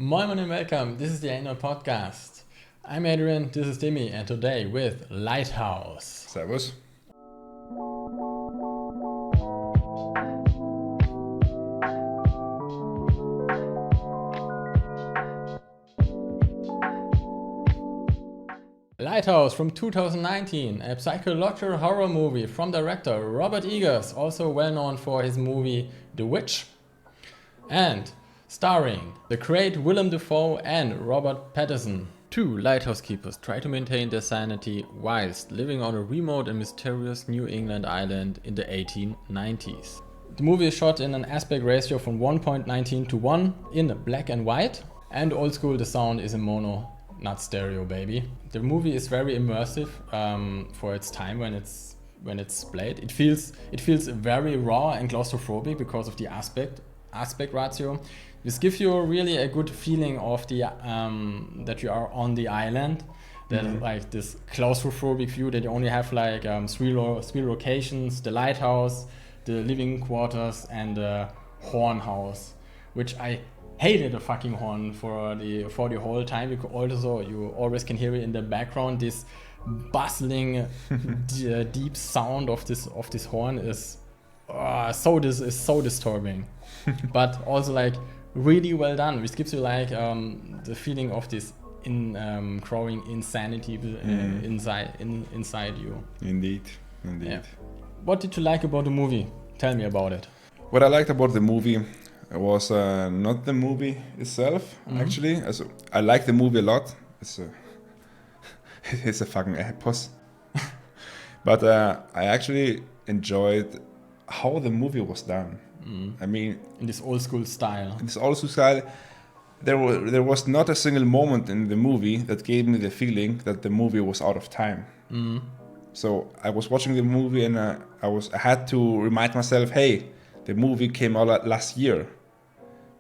Moin and welcome, this is the Annual Podcast. I'm Adrian, this is Demi, and today with Lighthouse. Servus. Lighthouse from 2019, a psychological horror movie from director Robert Eggers, also well known for his movie The Witch, and starring the great Willem Dafoe and Robert Pattinson. Two lighthouse keepers try to maintain their sanity whilst living on a remote and mysterious New England island in the 1890s. The movie is shot in an aspect ratio from 1.19 to 1 in black and white, and old school the sound is in mono, not stereo, baby. The movie is very immersive for its time when it's played. It feels very raw and claustrophobic because of the aspect ratio. This gives you really a good feeling of the that you are on the island. That like this claustrophobic view that you only have like three locations: the lighthouse, the living quarters, and the horn house, which I hated the fucking horn for the whole time, because also you always can hear it in the background. This bustling deep sound of this horn is so disturbing, but also like really well done, which gives you like the feeling of this growing insanity inside you. Indeed. Yeah. What did you like about the movie? Tell me about it. What I liked about the movie was not the movie itself, actually. I like the movie a lot. It's a fucking epos. But I actually enjoyed how the movie was done. I mean, in this old school style. There was not a single moment in the movie that gave me the feeling that the movie was out of time. So I was watching the movie and I had to remind myself, hey, the movie came out last year.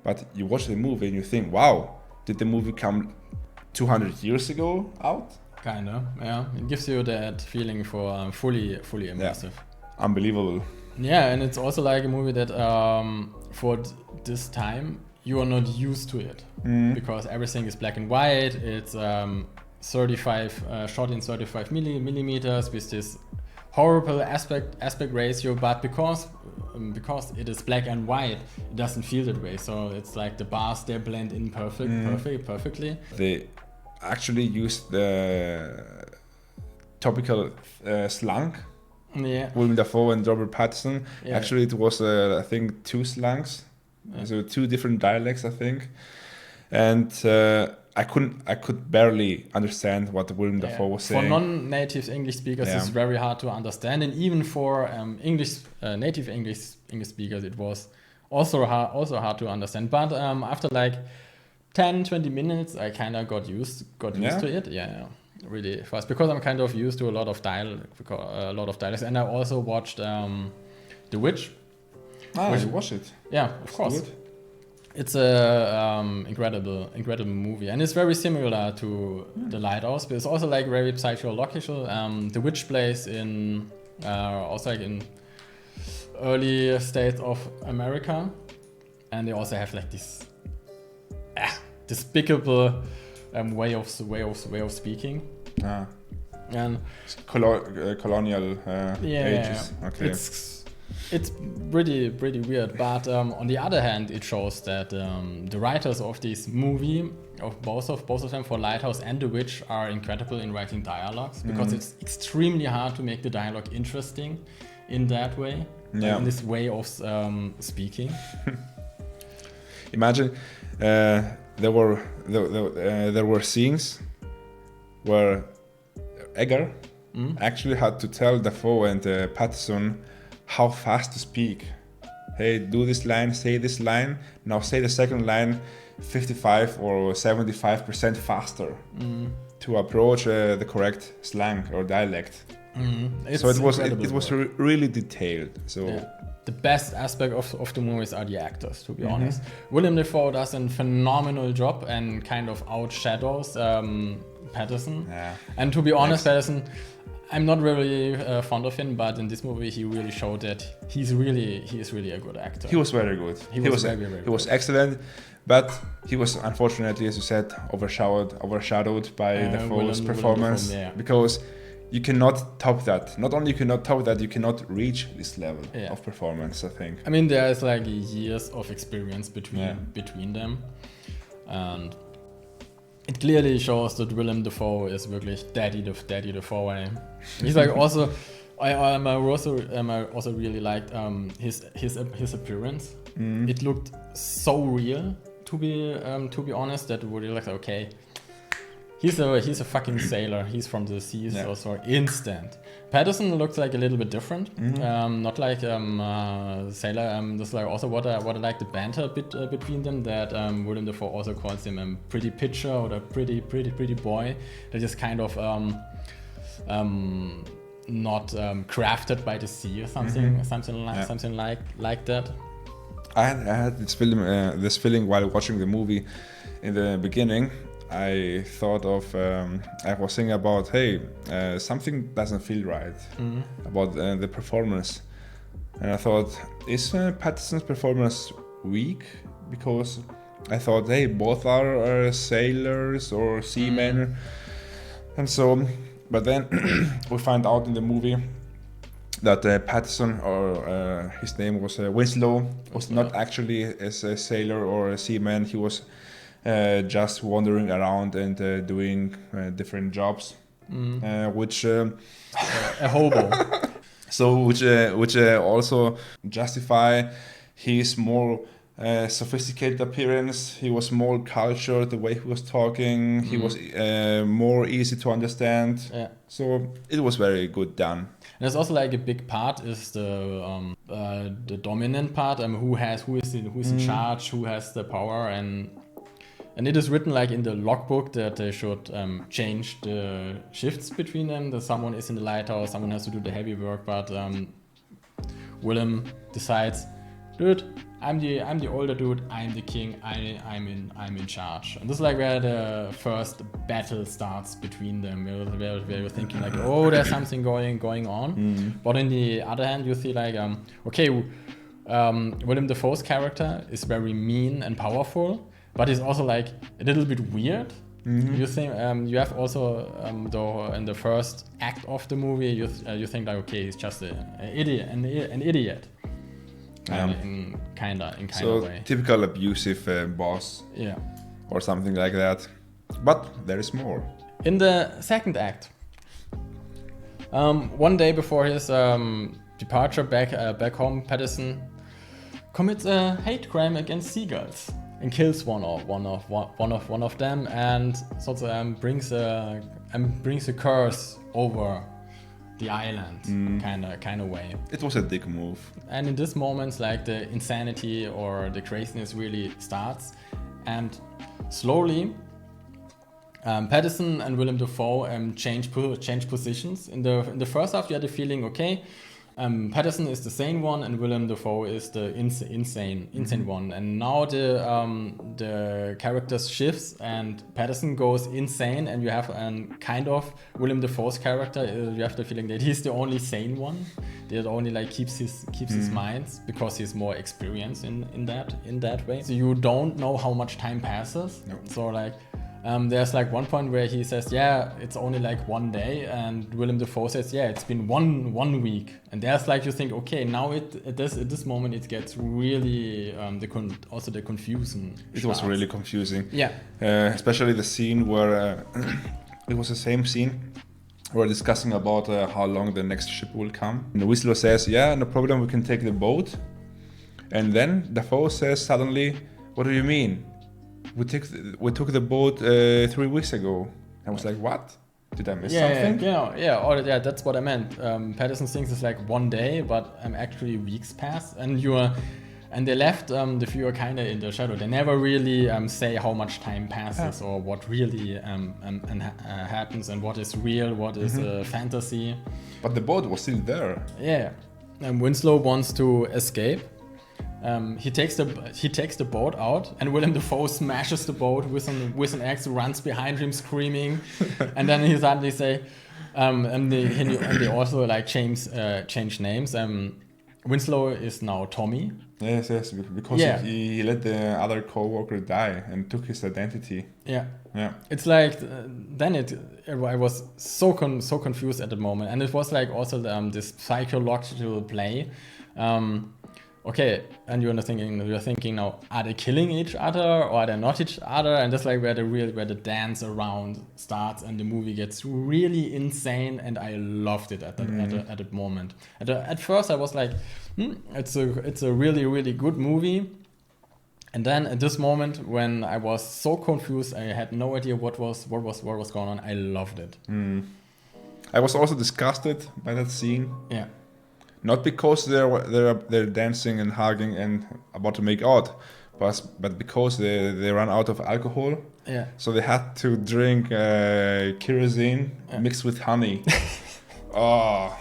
But you watch the movie and you think, wow, did the movie come 200 years ago out? Kinda, yeah. It gives you that feeling for fully immersive. Yeah. Unbelievable. Yeah, and it's also like a movie that for this time you are not used to it, because everything is black and white. It's 35 shot in 35 millimeters with this horrible aspect ratio, but because it is black and white, it doesn't feel that way. So it's like the bars, they blend in perfectly. They actually used the topical slang. Yeah. Willem Dafoe and Robert Pattinson. Yeah. Actually, it was I think two slangs, so two different dialects, I think, and I could barely understand what Willem Dafoe was saying. For non-native English speakers, it's very hard to understand, and even for native English speakers, it was also hard to understand. But after like 10-20 minutes, I kind of got used to it. Yeah. Really fast, because I'm kind of used to a lot of dialects, and I also watched The Witch. You watched it? Yeah, of course. Good. It's a incredible movie, and it's very similar to The Lighthouse, but it's also like very psychological. The Witch plays in also like in early states of America, and they also have like this despicable way of speaking. And colonial ages. Okay. It's pretty weird, but on the other hand, it shows that the writers of this movie, of both of them, for Lighthouse and The Witch, are incredible in writing dialogues, because it's extremely hard to make the dialogue interesting in that way, in this way of speaking. Imagine there were scenes where Egger actually had to tell Dafoe and Pattinson how fast to speak. Hey, do this line, say this line, now say the second line 55 or 75% faster to approach the correct slang or dialect. So it was really detailed. So the best aspect of the movies are the actors, to be honest. Willem Dafoe does a phenomenal job and kind of outshadows Pattinson. Yeah. And to be honest, Pattinson, I'm not really fond of him, but in this movie he really showed that he is really a good actor. He was very good. He was excellent. But he was unfortunately, as you said, overshadowed by Dafoe's performance, Dafoe, because you cannot top that. Not only you cannot top that, you cannot reach this level of performance, I think. I mean, there is like years of experience between them, and it clearly shows that Willem Dafoe is wirklich Daddy Dafoe. He's like also, I also really liked his appearance. It looked so real, to be honest, that would like, okay, he's a fucking sailor. He's from the seas, so instant. Pattinson looks like a little bit different, not like sailor. This is like also what I like the banter between them. That Willem Dafoe also calls him a pretty pitcher or a pretty boy. That is kind of not crafted by the sea or something like that. I had this feeling while watching the movie in the beginning. I thought of, I was thinking about, hey, something doesn't feel right about the performance. And I thought, is Pattinson's performance weak? Because I thought, hey, both are sailors or seamen. And so, but then we find out in the movie that Pattinson, or his name was Winslow, was not actually a sailor or a seaman. He was just wandering around and doing different jobs, which a hobo. So which also justify his more sophisticated appearance. He was more cultured, the way he was talking. He was more easy to understand. Yeah. So it was very good done. And there's also like a big part is the dominant part. Who is in charge? Who has the power? And it is written like in the logbook that they should change the shifts between them. That someone is in the lighthouse, someone has to do the heavy work. But Willem decides, dude, I'm the older dude. I'm the king. I'm in charge. And this is like where the first battle starts between them. Where you're thinking like, oh, there's something going on. But on the other hand, you see like, Willem Dafoe's character is very mean and powerful, but he's also like a little bit weird. You think you have also though in the first act of the movie you think like, okay, he's just an idiot. In kind of way. Typical abusive boss. Yeah. Or something like that. But there is more. In the second act, one day before his departure back home, Pattinson commits a hate crime against seagulls and kills one of them, and sort of brings a curse over the island, kind of way. It was a dick move. And in this moments, like the insanity or the craziness really starts, and slowly, Pattinson and Willem Dafoe change positions. In the first half, you had the feeling, okay, Pattinson is the sane one and Willem Dafoe is the insane one. And now the characters shifts and Pattinson goes insane, and you have kind of Willem Dafoe's character. You have the feeling that he's the only sane one. That only like keeps his mind, because he's more experienced in that way. So you don't know how much time passes. No. So like. There's like one point where he says, yeah, it's only like one day, and Willem Dafoe says, yeah, it's been one week. And there's like, you think, okay, now at this moment it gets really also the confusion. It was really confusing. Yeah. Especially the scene where it was the same scene. We're discussing about how long the next ship will come. And the Whistler says, yeah, no problem, we can take the boat. And then Dafoe says suddenly, what do you mean? We took the boat 3 weeks ago. I was like, what? Did I miss something? Yeah, that's what I meant. Pattinson thinks it's like one day, but actually weeks pass, and they left the viewer kind of in the shadow. They never really say how much time passes or what really happens and what is real, what is fantasy. But the boat was still there. Yeah, and Winslow wants to escape. He takes the boat out, and Willem Dafoe smashes the boat with an axe, runs behind him screaming, and then he suddenly say, and they also like change names. Winslow is now Tommy. Yes, because he let the other co-worker die and took his identity. Yeah. Yeah. It's like I was so confused at the moment, and it was like also this psychological play. Okay, and you're thinking now, are they killing each other or are they not each other? And that's like where the dance around starts and the movie gets really insane, and I loved it at the moment. At first I was like, it's a really, really good movie. And then at this moment when I was so confused, I had no idea what was going on, I loved it. I was also disgusted by that scene. Yeah. Not because they're dancing and hugging and about to make out, but because they ran out of alcohol. Yeah. So they had to drink kerosene mixed with honey. Oh,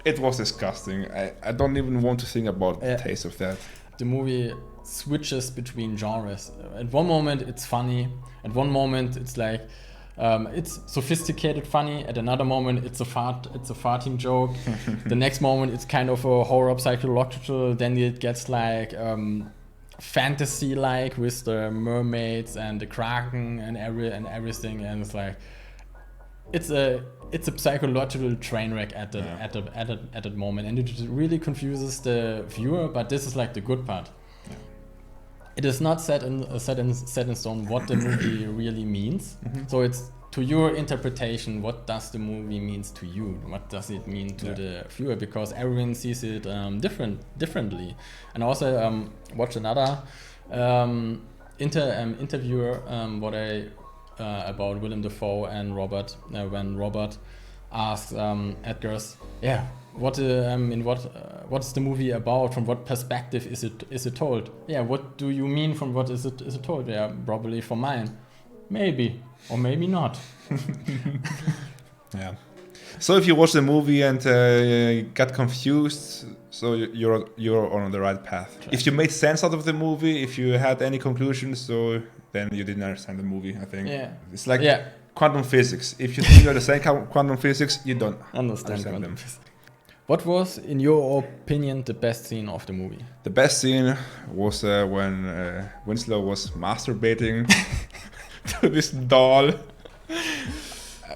it was disgusting. I don't even want to think about the taste of that. The movie switches between genres. At one moment it's funny. At one moment it's like it's sophisticated funny. At another moment it's a farting joke. The next moment it's kind of a horror psychological. Then it gets like fantasy like with the mermaids and the kraken and everything, and it's like it's a psychological train wreck at that moment, and it really confuses the viewer. But this is like the good part. It is not set in stone what the movie really means. So it's to your interpretation. What does the movie means to you? What does it mean to the viewer? Because everyone sees it differently. And also watched another interview about Willem Dafoe and Robert when Robert asked Edgar's what is the movie about? From what perspective is it told? Yeah, what do you mean from what is it told? Yeah, probably from mine, maybe or maybe not. Yeah. So if you watch the movie and got confused, so you're on the right path. Right. If you made sense out of the movie, if you had any conclusions, so then you didn't understand the movie. I think it's like quantum physics. If you think you understand quantum physics, you don't understand them. What was, in your opinion, the best scene of the movie? The best scene was when Winslow was masturbating to this doll.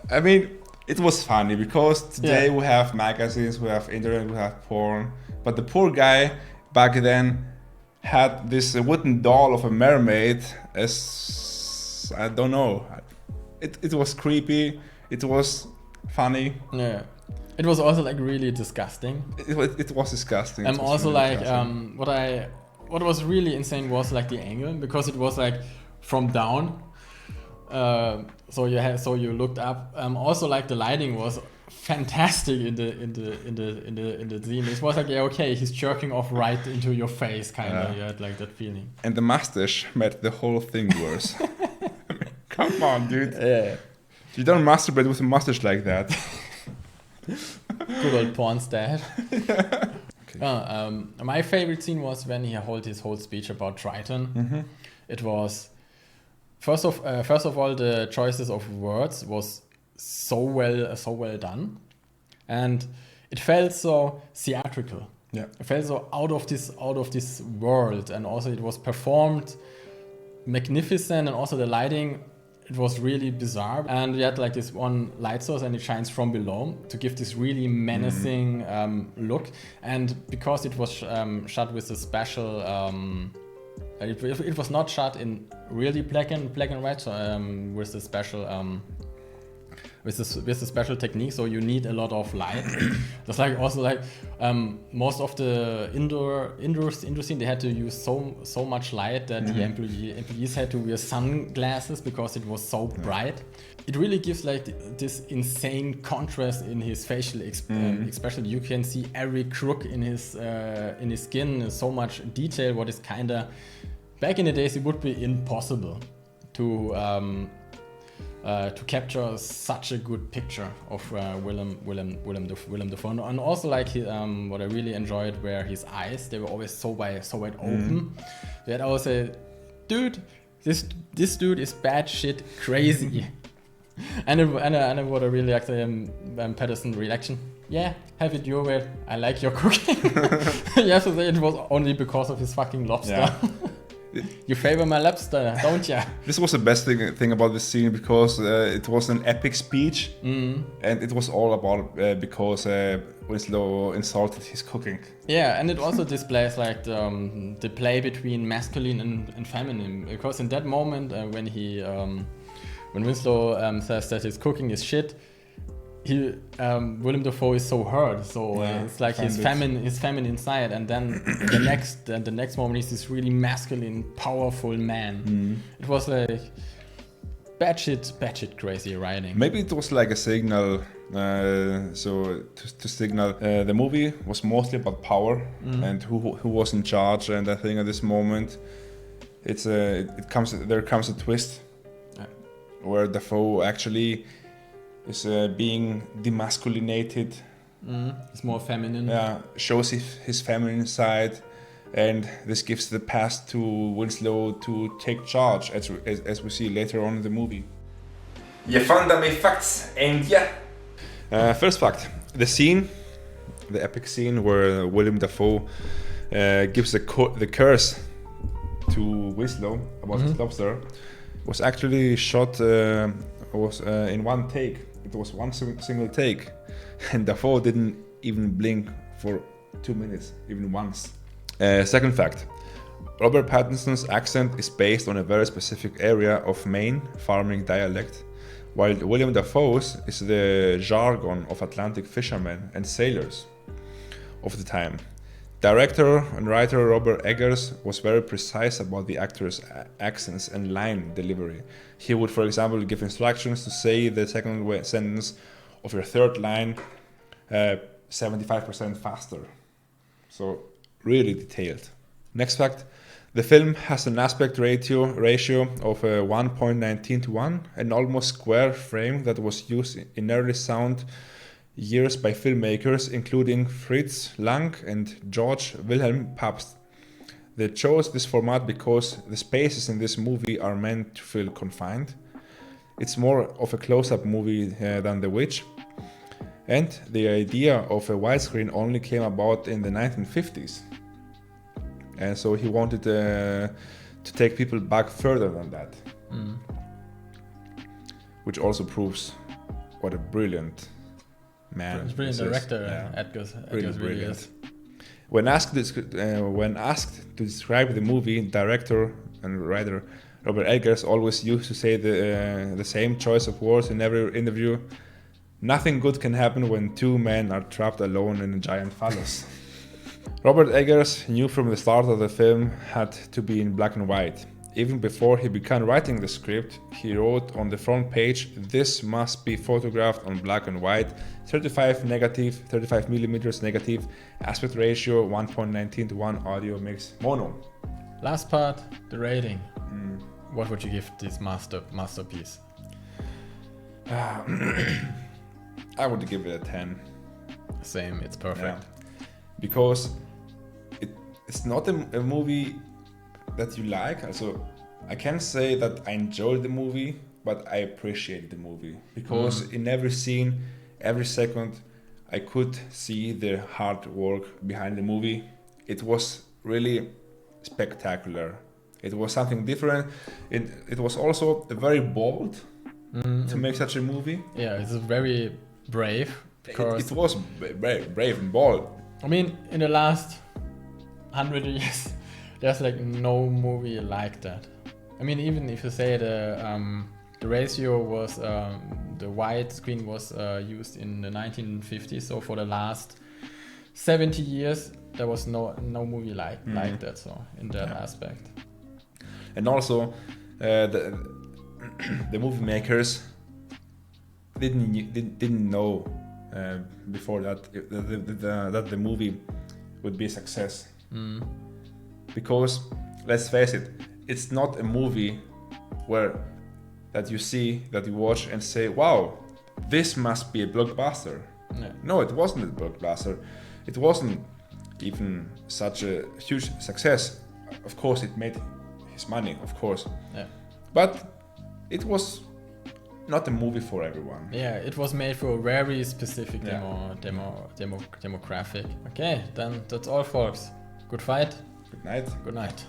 I mean, it was funny because today we have magazines, we have internet, we have porn. But the poor guy back then had this wooden doll of a mermaid as, I don't know. It was creepy, it was funny. Yeah. It was also like really disgusting. It was disgusting. Also really like disgusting. What was really insane was like the angle, because it was like from down. So you looked up. Also like the lighting was fantastic in the scene. It was like he's jerking off right into your face, kind of. You had like that feeling. And the mustache made the whole thing worse. I mean, come on, dude. Yeah. You don't masturbate with a mustache like that. Good old porn stash. Okay. My favorite scene was when he held his whole speech about Triton. Mm-hmm. It was first of all the choices of words was so well done, and it felt so theatrical. Yeah, it felt so out of this world, and also it was performed magnificent, and also the lighting. It was really bizarre, and we had like this one light source, and it shines from below to give this really menacing look. And because it was shot with a special, it was not shot in really black and white, so with the special with the special technique. So you need a lot of light. That's like also like most of the indoor scene, they had to use so much light that the employees had to wear sunglasses because it was so bright. It really gives like this insane contrast in his facial expression. You can see every crook in his skin, so much detail. What is kinda back in the days it would be impossible to capture such a good picture of Willem Dafoe. And also like what I really enjoyed were his eyes. They were always so wide open. They had always say, dude, this dude is bad shit crazy. and what I really liked Pattinson reaction. yeah, have it your way. I like your cooking. You have to say it was only because of his fucking lobster. Yeah. You favor my lobster, don't ya? This was the best thing about this scene because it was an epic speech, and it was all about because Winslow insulted his cooking. Yeah, and it also displays like the play between masculine and feminine, because in that moment when Winslow says that his cooking is shit, Willem Dafoe is so hurt, so it's like his feminine side, and then the next moment he's this really masculine, powerful man. It was like batshit crazy writing. Maybe it was like a signal, to signal the movie was mostly about power and who was in charge. And I think at this moment, there comes a twist where Dafoe actually is being demasculinated. It's more feminine. Yeah, shows his feminine side, and this gives the pass to Winslow to take charge, as we see later on in the movie. You found my facts, and First fact: the epic scene where Willem Dafoe gives the curse to Winslow about his lobster was actually shot in one take. It was one single take, and Dafoe didn't even blink for 2 minutes, even once. Second fact: Robert Pattinson's accent is based on a very specific area of Maine farming dialect, while William Dafoe's is the jargon of Atlantic fishermen and sailors of the time. Director and writer Robert Eggers was very precise about the actors' accents and line delivery. He would, for example, give instructions to say the second sentence of your third line 75% faster. So really detailed. Next fact: the film has an aspect ratio of 1.19 to 1, an almost square frame that was used in early sound years by filmmakers including Fritz Lang and George Wilhelm Pabst. They chose this format because the spaces in this movie are meant to feel confined. It's more of a close-up movie than The Witch, and the idea of a widescreen only came about in the 1950s. And so he wanted to take people back further than that, which also proves what a brilliant man. Brilliant director, Eggers really is. When asked to describe the movie, director and writer Robert Eggers always used to say the same choice of words in every interview: "Nothing good can happen when two men are trapped alone in a giant phallus." Robert Eggers knew from the start that the film had to be in black and white. Even before he began writing the script, he wrote on the front page, "This must be photographed on black and white, 35 millimeters negative, aspect ratio 1.19 to 1, audio mix mono." Last part, the rating. What would you give this masterpiece? I would give it a 10. Same, it's perfect. Yeah. Because it's not a movie that you like. Also, I can't say that I enjoyed the movie, but I appreciate the movie. Because in every scene, every second, I could see the hard work behind the movie. It was really spectacular. It was something different. It was also very bold to make such a movie. Yeah, it's very brave. It was brave and bold. I mean, in the last 100 years, there's like no movie like that. I mean, even if you say the ratio was the widescreen was used in the 1950s, so for the last 70 years there was no movie like that. So in that aspect, and also the movie makers didn't know before that that the movie would be a success. Because let's face it, it's not a movie that you watch and say, "Wow, this must be a blockbuster." No, it wasn't a blockbuster. It wasn't even such a huge success. Of course, it made his money, of course. Yeah. But it was not a movie for everyone. Yeah, it was made for a very specific Yeah. demographic. Okay, then that's all, folks. Good fight. Good night. Good night.